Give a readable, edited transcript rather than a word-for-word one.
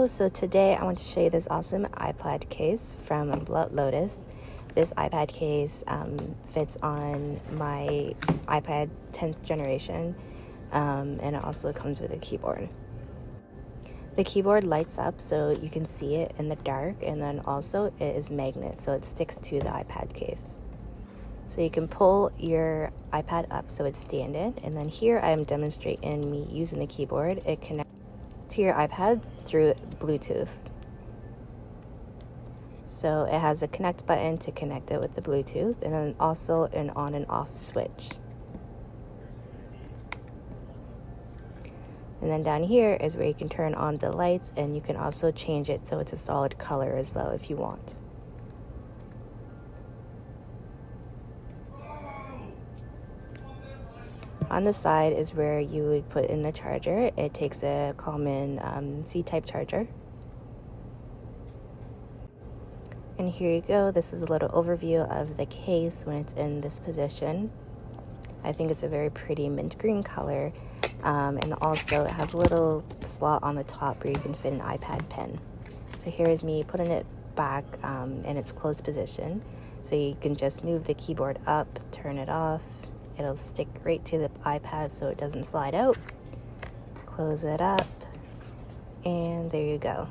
So today I want to show you this awesome iPad case from Blutlotus. This iPad case fits on my iPad 10th generation, and it also comes with a keyboard. The keyboard lights up so you can see it in the dark, and then also it is magnet, so it sticks to the iPad case. So you can pull your iPad up so it's standing, and then here I am demonstrating me using the keyboard. It connects to your iPad through Bluetooth. So it has a connect button to connect it with the Bluetooth, and then also an on and off switch. And then down here is where you can turn on the lights, and you can also change it so it's a solid color as well if you want. On the side is where you would put in the charger. It takes a common C-type charger. And here you go. This is a little overview of the case when it's in this position. I think it's a very pretty mint green color. And also it has a little slot on the top where you can fit an iPad pen. So here is me putting it back in its closed position. So you can just move the keyboard up, turn it off. It'll stick right to the iPad so it doesn't slide out. Close it up, and there you go.